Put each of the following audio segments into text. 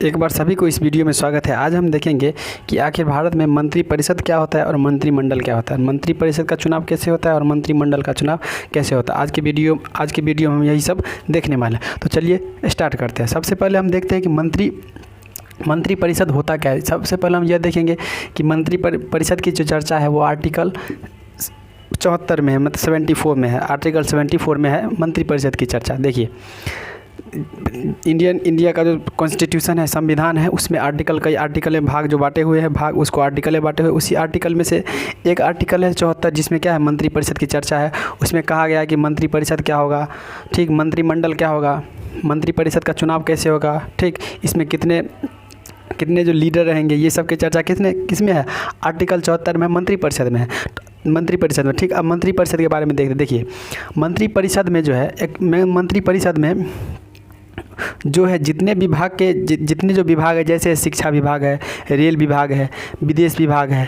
एक बार सभी को इस वीडियो में स्वागत है। आज हम देखेंगे कि आखिर भारत में मंत्रिपरिषद क्या होता है और मंत्रिमंडल क्या होता है, मंत्रिपरिषद का चुनाव कैसे होता है और मंत्रिमंडल का चुनाव कैसे होता है। आज के वीडियो में हम यही सब देखने वाले हैं। तो चलिए स्टार्ट करते हैं। सबसे पहले हम देखते हैं कि मंत्रिपरिषद होता क्या है। सबसे पहले हम यह देखेंगे कि मंत्रिपरिषद की जो चर्चा है वो आर्टिकल 74 में है, मतलब 74 में है। आर्टिकल 74 में है मंत्रिपरिषद की चर्चा। देखिए, इंडिया का जो कॉन्स्टिट्यूशन है, संविधान है, उसमें कई आर्टिकल में भाग जो बांटे हुए हैं, भाग उसको आर्टिकल में बांटे हुए। उसी आर्टिकल में से एक आर्टिकल है 74, जिसमें क्या है, मंत्रिपरिषद की चर्चा है। उसमें कहा गया है कि मंत्रिपरिषद क्या होगा, ठीक, मंत्रिमंडल क्या होगा, मंत्रिपरिषद का चुनाव कैसे होगा, ठीक, इसमें कितने जो लीडर रहेंगे, ये सब की चर्चा किसमें है, आर्टिकल 74 में मंत्रिपरिषद में है। मंत्रिपरिषद में, ठीक। अब मंत्रिपरिषद के बारे में देखते। देखिए, मंत्रिपरिषद में जो है, मंत्रिपरिषद में जो है जितने जो विभाग है, जैसे शिक्षा विभाग है, रेल विभाग है, विदेश विभाग है,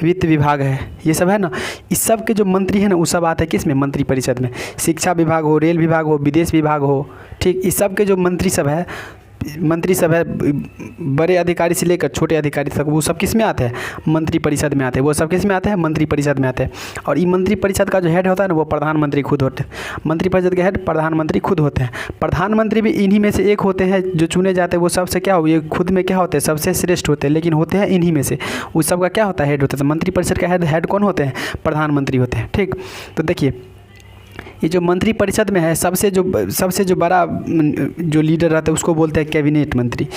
वित्त विभाग है, ये सब है ना, इस सब के जो मंत्री हैं ना, वो सब आते हैं किस में, मंत्रिपरिषद में। शिक्षा विभाग हो, रेल विभाग हो, विदेश विभाग हो, ठीक, इस सब के जो मंत्री सब है, बड़े अधिकारी से लेकर छोटे अधिकारी तक, वो सब किस में आते हैं, मंत्रिपरिषद में आते हैं। वो सब किस में आते हैं, मंत्रिपरिषद में आते हैं। और ये मंत्रिपरिषद का जो हेड होता है ना, वो प्रधानमंत्री खुद होते हैं। मंत्रिपरिषद के हेड प्रधानमंत्री खुद होते हैं। प्रधानमंत्री भी इन्हीं में से एक होते हैं जो चुने जाते हैं। वो सबसे क्या हो, ये खुद में क्या होते हैं, सबसे श्रेष्ठ होते हैं, लेकिन होते हैं इन्हीं में से। उस सब का क्या होता है, हेड होता है। मंत्रिपरिषद का हेड कौन होते हैं, प्रधानमंत्री होते हैं, ठीक। तो देखिए, ये जो मंत्रिपरिषद में है, सबसे जो बड़ा जो लीडर रहता है उसको बोलते हैं कैबिनेट मंत्री।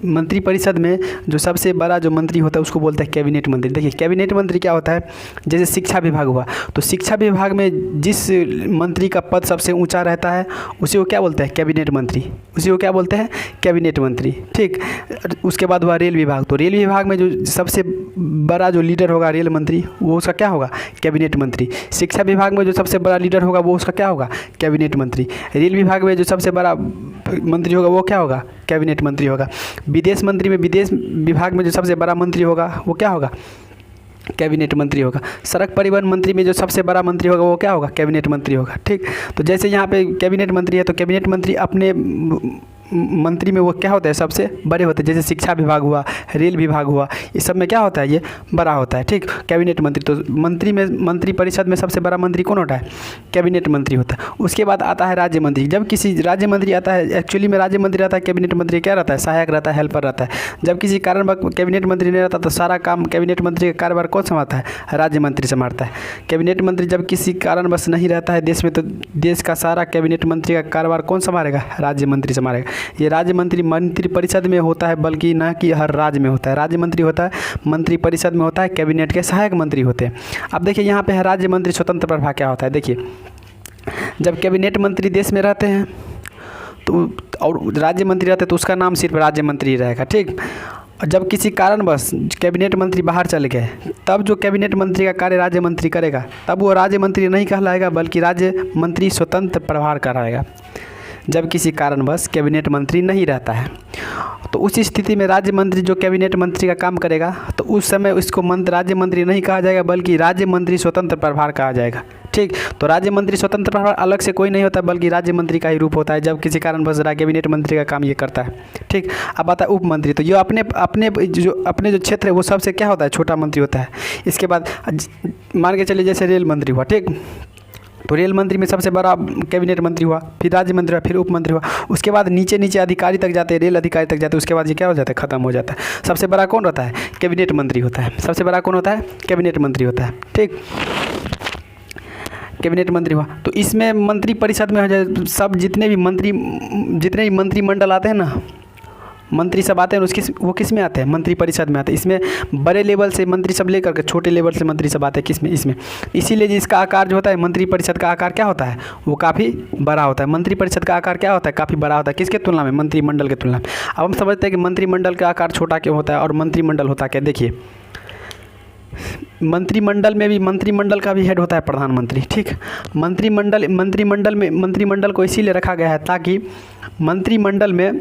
मंत्रिपरिषद में जो सबसे बड़ा जो मंत्री होता है उसको बोलते हैं कैबिनेट मंत्री। देखिए, कैबिनेट मंत्री क्या होता है, जैसे शिक्षा विभाग हुआ, तो शिक्षा विभाग में जिस मंत्री का पद सबसे ऊंचा रहता है उसी को क्या बोलते हैं, कैबिनेट मंत्री। उसी को क्या बोलते हैं, कैबिनेट मंत्री, ठीक। उसके बाद हुआ रेल विभाग, तो रेल विभाग में जो सबसे बड़ा जो लीडर होगा रेल मंत्री, वो उसका क्या होगा, कैबिनेट मंत्री। शिक्षा विभाग में जो सबसे बड़ा लीडर होगा वो उसका क्या होगा, कैबिनेट मंत्री। रेल विभाग में जो सबसे बड़ा मंत्री होगा वो क्या होगा, कैबिनेट मंत्री होगा। विदेश विभाग में जो सबसे बड़ा मंत्री होगा वो क्या होगा, कैबिनेट मंत्री होगा। सड़क परिवहन मंत्री में जो सबसे बड़ा मंत्री होगा वो क्या होगा, कैबिनेट मंत्री होगा, ठीक। तो जैसे यहाँ पे कैबिनेट मंत्री है, तो कैबिनेट मंत्री अपने मंत्री में वो क्या होता है, सबसे बड़े होते हैं। जैसे शिक्षा विभाग हुआ, रेल विभाग हुआ, इस सब में क्या होता है, ये बड़ा होता है, ठीक, कैबिनेट मंत्री। तो मंत्रिपरिषद में सबसे बड़ा मंत्री कौन होता है, कैबिनेट मंत्री होता है। उसके बाद आता है राज्य मंत्री। जब किसी राज्य मंत्री आता है, एक्चुअली में राज्य मंत्री रहता है, कैबिनेट मंत्री क्या रहता है, सहायक रहता है, हेल्पर रहता है। जब किसी कारण कैबिनेट मंत्री नहीं रहता तो सारा काम कैबिनेट मंत्री का कार्यभार कौन संभालता है, राज्य मंत्री संभालता है। कैबिनेट मंत्री जब किसी कारणवश नहीं रहता है देश में, तो देश का सारा कैबिनेट मंत्री का कार्यभार कौन संभालेगा, राज्य मंत्री संभालेगा। ये राज्य मंत्री मंत्रिपरिषद में होता है, बल्कि ना कि हर राज्य में होता है। राज्य मंत्री होता है, मंत्रिपरिषद में होता है, कैबिनेट के सहायक मंत्री होते हैं। अब देखिए, यहाँ पे है राज्य मंत्री स्वतंत्र प्रभार क्या होता है। देखिए, जब कैबिनेट मंत्री देश में रहते हैं तो, और राज्य मंत्री रहते हैं, तो उसका नाम सिर्फ राज्य मंत्री रहेगा, ठीक। जब किसी कारणवश कैबिनेट मंत्री बाहर चले गए, तब जो कैबिनेट मंत्री का कार्य राज्य मंत्री करेगा, तब वो राज्य मंत्री नहीं कहलाएगा, बल्कि राज्य मंत्री स्वतंत्र प्रभार कराएगा। जब किसी कारणवश कैबिनेट मंत्री नहीं रहता है, तो उस स्थिति में राज्य मंत्री जो कैबिनेट मंत्री का काम करेगा, तो उस समय इसको राज्य मंत्री नहीं कहा जाएगा, बल्कि राज्य मंत्री स्वतंत्र प्रभार कहा जाएगा, ठीक। तो राज्य मंत्री स्वतंत्र प्रभार अलग से कोई नहीं होता, बल्कि राज्य मंत्री का ही रूप होता है जब किसी कारणवश कैबिनेट मंत्री का काम ये करता है, ठीक। अब आता है उप मंत्री। तो ये अपने जो क्षेत्र है वो सबसे क्या होता है, छोटा मंत्री होता है। इसके बाद मान के चलिए जैसे रेल मंत्री हुआ, ठीक, तो रेल मंत्री में सबसे बड़ा कैबिनेट मंत्री हुआ, फिर राज्य मंत्री हुआ, फिर उप मंत्री हुआ। उसके बाद नीचे अधिकारी तक जाते हैं, रेल अधिकारी तक जाते हैं। उसके बाद ये क्या हो जाता है, खत्म हो जाता है। सबसे बड़ा कौन रहता है, कैबिनेट मंत्री होता है। सबसे बड़ा कौन होता है, कैबिनेट मंत्री होता है, ठीक, कैबिनेट मंत्री हुआ। तो इसमें मंत्रिपरिषद में हो जाए सब जितने भी मंत्रिमंडल आते हैं ना, मंत्री सब आते हैं, वो किस में आते हैं, मंत्रिपरिषद में आते हैं। इसमें बड़े लेवल से मंत्री सब लेकर के छोटे लेवल से मंत्री सब आते हैं किस में, इसमें। इसीलिए जिसका आकार जो होता है, मंत्रिपरिषद का आकार क्या होता है, वो काफ़ी बड़ा होता है। मंत्रिपरिषद का आकार क्या होता है, काफ़ी बड़ा होता है। किसके तुलना में, मंत्रिमंडल की तुलना में। अब हम समझते हैं कि मंत्रिमंडल का आकार छोटा क्यों होता है और मंत्रिमंडल होता क्या। देखिए, मंत्रिमंडल का भी हेड होता है प्रधानमंत्री, ठीक। मंत्रिमंडल को इसीलिए रखा गया है ताकि मंत्रिमंडल में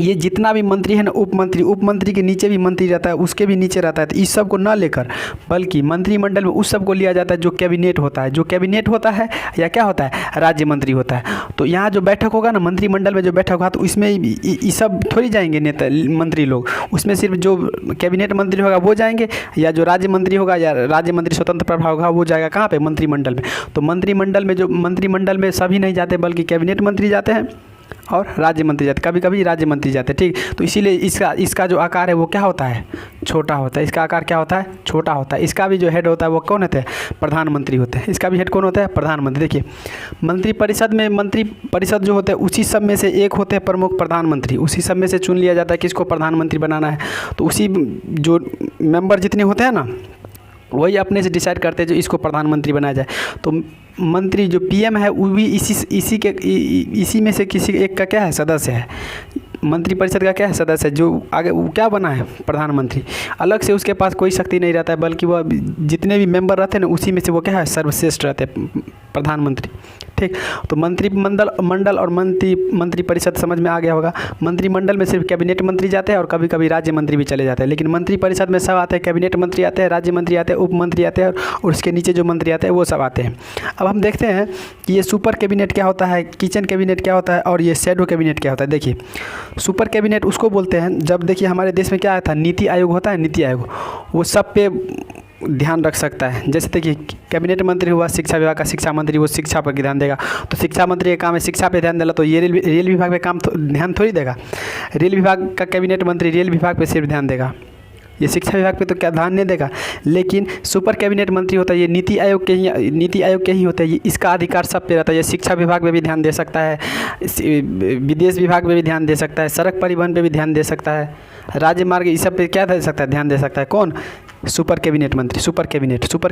ये जितना भी मंत्री है ना, उपमंत्री के नीचे भी मंत्री रहता है, उसके भी नीचे रहता है। तो इस सब को ना लेकर, बल्कि मंत्रिमंडल में उस सब को लिया जाता है जो कैबिनेट होता है। जो कैबिनेट होता है या क्या होता है, राज्य मंत्री होता है। तो यहाँ जो बैठक होगा ना, मंत्रिमंडल में जो बैठक होगा, तो इसमें ये सब थोड़ी जाएंगे नेता मंत्री लोग, उसमें सिर्फ जो कैबिनेट मंत्री होगा वो जाएंगे, या जो राज्य मंत्री होगा या राज्य मंत्री स्वतंत्र प्रभार होगा वो जाएगा कहाँ पे, मंत्रिमंडल में। तो मंत्रिमंडल में सभी नहीं जाते, बल्कि कैबिनेट मंत्री जाते हैं और राज्य मंत्री जाते, कभी कभी राज्य मंत्री जाते हैं, ठीक। तो इसीलिए इसका जो आकार है वो क्या होता है, छोटा होता है। इसका आकार क्या होता है, छोटा होता है। इसका भी जो हेड होता है वो कौन होते हैं, प्रधानमंत्री होते हैं। इसका भी हेड कौन होता है, प्रधानमंत्री। देखिए मंत्रिपरिषद में, मंत्रिपरिषद जो होते हैं उसी सब में से एक होते हैं प्रमुख प्रधानमंत्री, उसी सब में से चुन लिया जाता है किसको प्रधानमंत्री बनाना है। तो उसी जो मेंबर जितने होते हैं ना, वही अपने से डिसाइड करते हैं जो इसको प्रधानमंत्री बनाया जाए। तो मंत्री जो पीएम है वो भी इसी में से किसी एक का क्या है, सदस्य है। मंत्रिपरिषद का क्या है, सदस्य है। जो आगे वो क्या बना है, प्रधानमंत्री। अलग से उसके पास कोई शक्ति नहीं रहता है, बल्कि वह जितने भी मेंबर रहते हैं ना उसी में से वो क्या है, सर्वश्रेष्ठ रहते हैं, प्रधानमंत्री, ठीक। तो मंत्रिमंडल और मंत्रिपरिषद समझ में आ गया होगा। मंत्रिमंडल में सिर्फ कैबिनेट मंत्री जाते हैं और कभी कभी राज्य मंत्री भी चले जाते हैं, लेकिन मंत्रिपरिषद में सब आते हैं, कैबिनेट मंत्री आते हैं, राज्य मंत्री आते हैं, उप मंत्री आते हैं और उसके नीचे जो मंत्री आते हैं वो सब आते हैं। अब हम देखते हैं कि ये सुपर कैबिनेट क्या होता है, किचन कैबिनेट क्या होता है और ये शैडो कैबिनेट क्या होता है। देखिए सुपर कैबिनेट उसको बोलते हैं जब, देखिए हमारे देश में क्या आया था, नीति आयोग होता है, नीति आयोग, वो सब पे ध्यान रख सकता है। जैसे देखिए कैबिनेट मंत्री हुआ शिक्षा विभाग का, शिक्षा मंत्री वो शिक्षा पर ध्यान देगा, तो शिक्षा मंत्री का काम है शिक्षा पे ध्यान देना, तो ये रेल विभाग पे काम ध्यान थोड़ी देगा। रेल विभाग का कैबिनेट मंत्री रेल विभाग पे सिर्फ ध्यान देगा, ये शिक्षा विभाग पे तो क्या ध्यान नहीं देगा। लेकिन सुपर कैबिनेट मंत्री होता है, ये नीति आयोग के ही होते हैं, ये इसका अधिकार सब पे रहता है। ये शिक्षा विभाग में भी ध्यान दे सकता है, विदेश विभाग में भी ध्यान दे सकता है, सड़क परिवहन पे भी ध्यान दे सकता है, राज्य मार्ग इस सब पे क्या दे सकता है, ध्यान दे सकता है। कौन, सुपर कैबिनेट मंत्री। सुपर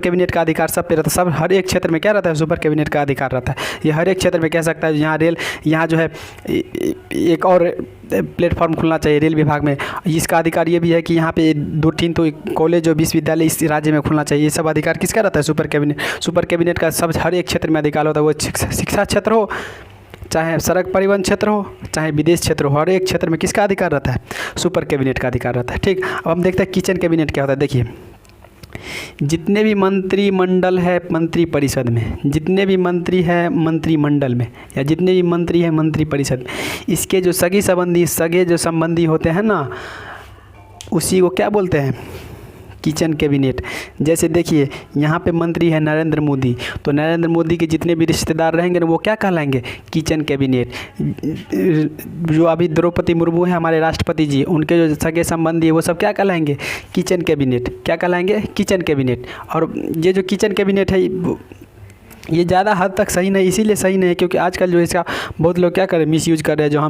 कैबिनेट का अधिकार सब पे रहता है, सब हर एक क्षेत्र में क्या रहता है, सुपर कैबिनेट का अधिकार रहता है। ये हर एक क्षेत्र में कह सकता है, यहाँ रेल, यहाँ जो है एक और प्लेटफॉर्म खुलना चाहिए रेल विभाग में, इसका अधिकार ये भी है कि यहाँ पे 2-3 तो कॉलेज और विश्वविद्यालय इस राज्य में खुलना चाहिए। ये सब अधिकार किसका रहता है, सुपर कैबिनेट का सब हर एक क्षेत्र में अधिकार होता है। वो शिक्षा क्षेत्र हो, चाहे सड़क परिवहन क्षेत्र हो, चाहे विदेश क्षेत्र हो, हर एक क्षेत्र में किसका अधिकार रहता है, सुपर कैबिनेट का अधिकार रहता है, ठीक। अब हम देखते हैं किचन कैबिनेट क्या होता है। देखिए जितने भी मंत्रिमंडल है मंत्रिपरिषद में, जितने भी मंत्री है मंत्रिमंडल में, या जितने भी मंत्री है मंत्रिपरिषद में, इसके जो सगे जो संबंधी होते हैं ना, उसी को क्या बोलते हैं, किचन कैबिनेट। जैसे देखिए यहाँ पे मंत्री है नरेंद्र मोदी, तो नरेंद्र मोदी के जितने भी रिश्तेदार रहेंगे ना वो क्या कहलाएंगे, किचन कैबिनेट। जो अभी द्रौपदी मुर्मू है हमारे राष्ट्रपति जी, उनके जो सगे संबंधी है वो सब क्या कहलाएंगे, किचन कैबिनेट। क्या कहलाएंगे, किचन कैबिनेट। और ये जो किचन कैबिनेट है ये ज़्यादा हद तक सही नहीं, इसीलिए सही नहीं है क्योंकि आजकल जो इसका बहुत लोग क्या कर रहे हैं, मिस यूज कर रहे हैं। जो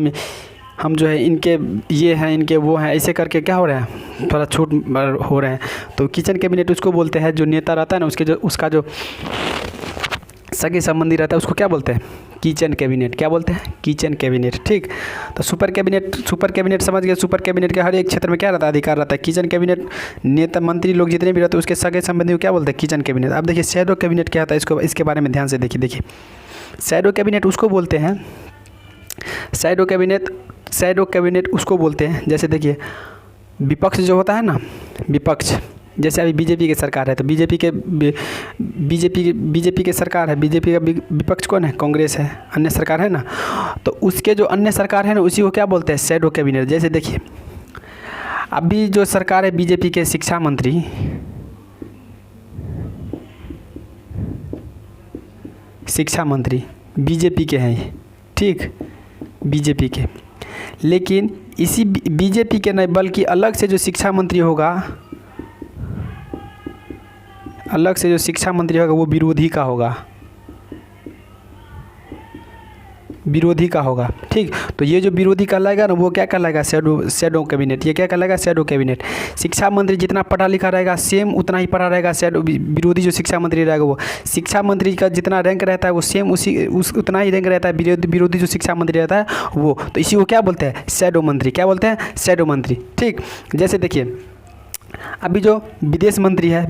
हम जो है इनके ये हैं, इनके वो हैं, ऐसे करके क्या हो रहा है, थोड़ा छूट हो रहे हैं। तो किचन कैबिनेट उसको बोलते हैं जो नेता रहता है ना, उसका जो सगे संबंधी रहता है उसको क्या बोलते हैं, किचन कैबिनेट। क्या बोलते हैं, किचन कैबिनेट, ठीक। तो सुपर कैबिनेट समझ गए। सुपर कैबिनेट के हर एक क्षेत्र में क्या रहता है, अधिकार रहता है। किचन कैबिनेट नेता मंत्री लोग जितने भी रहते हैं उसके सगे संबंधी को क्या बोलते हैं, किचन कैबिनेट। अब देखिए शैडो कैबिनेट क्या होता है, इसके बारे में ध्यान से देखिए। शैडो कैबिनेट उसको बोलते हैं, शैडो कैबिनेट उसको बोलते हैं, जैसे देखिए विपक्ष जो होता है ना, विपक्ष, जैसे अभी बीजेपी की सरकार है तो बीजेपी की सरकार है, बीजेपी का विपक्ष कौन है, कांग्रेस है, अन्य सरकार है ना, तो उसके जो अन्य सरकार है ना उसी को क्या बोलते हैं, शैडो कैबिनेट। जैसे देखिए अभी जो सरकार है बीजेपी के शिक्षा मंत्री बीजेपी के हैं, ठीक, बीजेपी के। लेकिन इसी बीजेपी के नहीं बल्कि अलग से जो शिक्षा मंत्री होगा वो विरोधी का होगा, ठीक। तो ये जो विरोधी कहलाएगा ना वो क्या कहलाएगा, शैडो कैबिनेट। ये क्या कहलाएगा, शैडो कैबिनेट। शिक्षा मंत्री जितना पढ़ा लिखा रहेगा सेम उतना ही पढ़ा रहेगा, विरोधी जो शिक्षा मंत्री रहेगा वो, शिक्षा मंत्री का जितना रैंक रहता है वो सेम उतना ही रैंक रहता है विरोधी जो शिक्षा मंत्री रहता है वो। तो इसी को क्या बोलते हैं, शैडो मंत्री। क्या बोलते हैं, शैडो मंत्री, ठीक। जैसे देखिए अभी जो विदेश मंत्री है,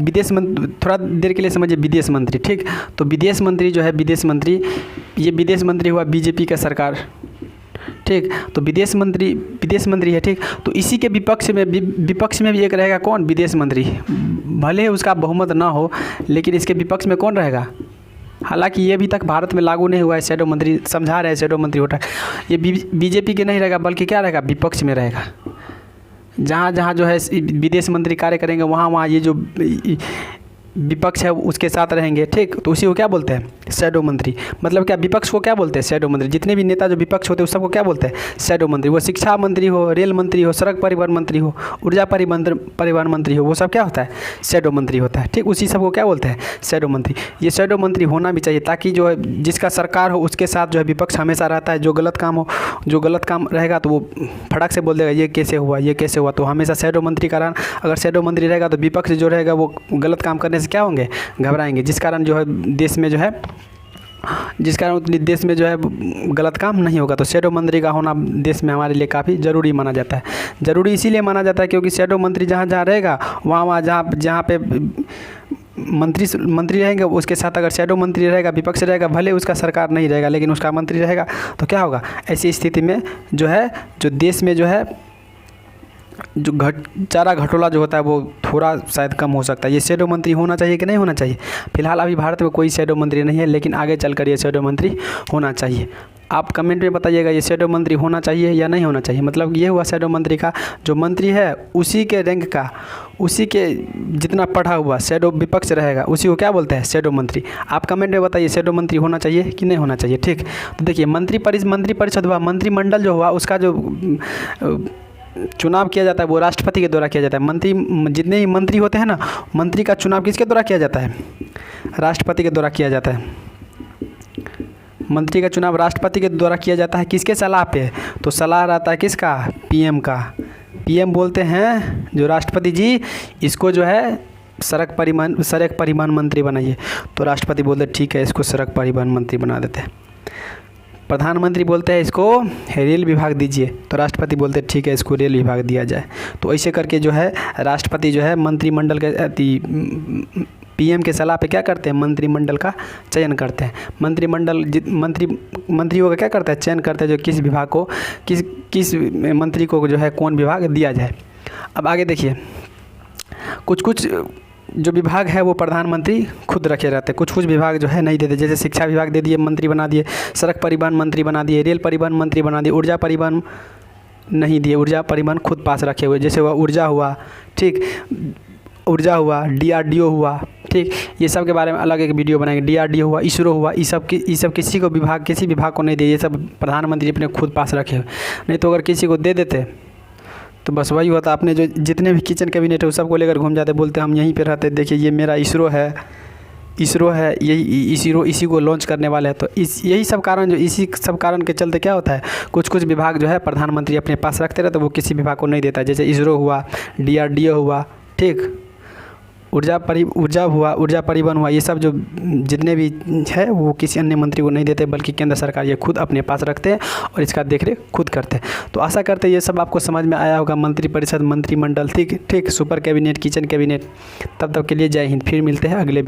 थोड़ा देर के लिए समझिए, विदेश मंत्री, ठीक। तो विदेश मंत्री जो है, विदेश मंत्री हुआ बीजेपी का सरकार, ठीक। तो विदेश मंत्री है, ठीक। तो इसी के विपक्ष में भी एक रहेगा कौन, विदेश मंत्री। भले उसका बहुमत ना हो लेकिन इसके विपक्ष में कौन रहेगा, हालांकि ये अभी तक भारत में लागू नहीं हुआ है। शैडो मंत्री समझा रहे हैं, शैडो मंत्री होता है ये बीजेपी के नहीं रहेगा, बल्कि क्या रहेगा, विपक्ष में रहेगा। जहाँ जहाँ जो है विदेश मंत्री कार्य करेंगे वहाँ वहाँ ये जो विपक्ष है उसके साथ रहेंगे, ठीक। तो उसी को क्या बोलते हैं, शैडो मंत्री। मतलब क्या, विपक्ष को क्या बोलते हैं, शैडो मंत्री। जितने भी नेता जो विपक्ष होते हैं उस सबको क्या बोलते हैं, शैडो मंत्री। वो शिक्षा मंत्री हो, रेल मंत्री हो, सड़क परिवहन मंत्री हो, ऊर्जा परिवहन मंत्री हो, वो सब क्या होता है, शैडो मंत्री होता है, ठीक। उसी सबको क्या बोलते हैं, शैडो मंत्री। ये शैडो मंत्री होना भी चाहिए, ताकि जो है जिसका सरकार हो उसके साथ जो है विपक्ष हमेशा रहता है। जो गलत काम रहेगा तो वो फटाक से बोल देगा ये कैसे हुआ, ये कैसे हुआ। तो हमेशा शैडो मंत्री का रहना, अगर शैडो मंत्री रहेगा तो विपक्ष जो रहेगा वो गलत काम करने से क्या होंगे, घबराएंगे। जिस कारण जो है देश में जो है गलत काम नहीं होगा। तो शैडो मंत्री का होना देश में हमारे लिए काफ़ी ज़रूरी माना जाता है। ज़रूरी इसीलिए माना जाता है क्योंकि शैडो मंत्री जहाँ जहाँ रहेगा वहाँ जहाँ पे मंत्री रहेंगे उसके साथ अगर शैडो मंत्री रहेगा, विपक्ष रहेगा, भले उसका सरकार नहीं रहेगा लेकिन उसका मंत्री रहेगा, तो क्या होगा, ऐसी स्थिति में जो देश में जो है जो चारा घटोला जो होता है वो थोड़ा शायद कम हो सकता है। ये शैडो मंत्री होना चाहिए कि नहीं होना चाहिए। फिलहाल अभी भारत में कोई शैडो मंत्री नहीं है, लेकिन आगे चलकर ये शैडो मंत्री होना चाहिए। आप कमेंट में बताइएगा ये शैडो मंत्री होना चाहिए या नहीं होना चाहिए। मतलब ये हुआ शैडो मंत्री का, जो मंत्री है उसी के रैंक का, उसी के जितना पढ़ा हुआ शैडो विपक्ष रहेगा उसी को क्या बोलते हैं, शैडो मंत्री। आप कमेंट में बताइए शैडो मंत्री होना चाहिए कि नहीं होना चाहिए, ठीक। तो देखिए मंत्री परिषद हुआ, मंत्रिमंडल जो हुआ उसका जो चुनाव किया जाता है वो राष्ट्रपति के द्वारा किया जाता है। जितने भी मंत्री होते हैं ना, मंत्री का चुनाव किसके द्वारा किया जाता है, राष्ट्रपति के द्वारा किया जाता है। मंत्री का चुनाव राष्ट्रपति के द्वारा किया जाता है, किसके सलाह पे, तो सलाह रहता है किसका, पीएम का। पीएम बोलते हैं जो राष्ट्रपति जी इसको जो है सड़क परिवहन मंत्री बनाइए, तो राष्ट्रपति बोलते ठीक है इसको सड़क परिवहन मंत्री बना देते हैं। प्रधानमंत्री बोलते हैं इसको रेल विभाग दीजिए, तो राष्ट्रपति बोलते हैं ठीक है इसको रेल विभाग दिया जाए। तो ऐसे करके जो है राष्ट्रपति जो है मंत्रिमंडल के पीएम के सलाह पे क्या करते हैं, मंत्रिमंडल का चयन करते हैं। मंत्रियों का क्या करता है, चयन करते हैं जो किस विभाग को किस मंत्री को जो है कौन विभाग दिया जाए। अब आगे देखिए, कुछ जो विभाग है वो प्रधानमंत्री खुद रखे रहते हैं, कुछ विभाग जो है नहीं देते। जैसे शिक्षा विभाग दे दिए, मंत्री बना दिए, सड़क परिवहन मंत्री बना दिए, रेल परिवहन मंत्री बना दिए, ऊर्जा परिवहन नहीं दिए, ऊर्जा परिवहन खुद पास रखे हुए। जैसे हुआ ऊर्जा हुआ, ठीक, ऊर्जा हुआ, DRDO हुआ, ठीक। ये सब के बारे में अलग एक वीडियो बनाएंगे। DRDO हुआ, इसरो हुआ, ये सब किसी विभाग को नहीं दिए। ये सब प्रधानमंत्री अपने खुद पास रखे हुए। नहीं तो अगर किसी को दे देते तो बस वही होता, अपने जो जितने भी किचन कैबिनेट है वो सबको लेकर घूम जाते, बोलते हम यहीं पे रहते, देखिए ये मेरा इसरो है, यही इसी को लॉन्च करने वाले हैं। तो इसी सब कारण के चलते क्या होता है, कुछ विभाग जो है प्रधानमंत्री अपने पास रखते रहते, वो किसी विभाग को नहीं देता। जैसे इसरो हुआ, DRDO हुआ, ठीक, ऊर्जा परिवहन हुआ, ये सब जो जितने भी है वो किसी अन्य मंत्री को नहीं देते, बल्कि केंद्र सरकार ये खुद अपने पास रखते हैं और इसका देखरेख खुद करते हैं। तो आशा करते हैं ये सब आपको समझ में आया होगा, मंत्रिपरिषद, मंत्रिमंडल, ठीक, सुपर कैबिनेट, किचन कैबिनेट। तब तक के लिए जय हिंद, फिर मिलते हैं अगले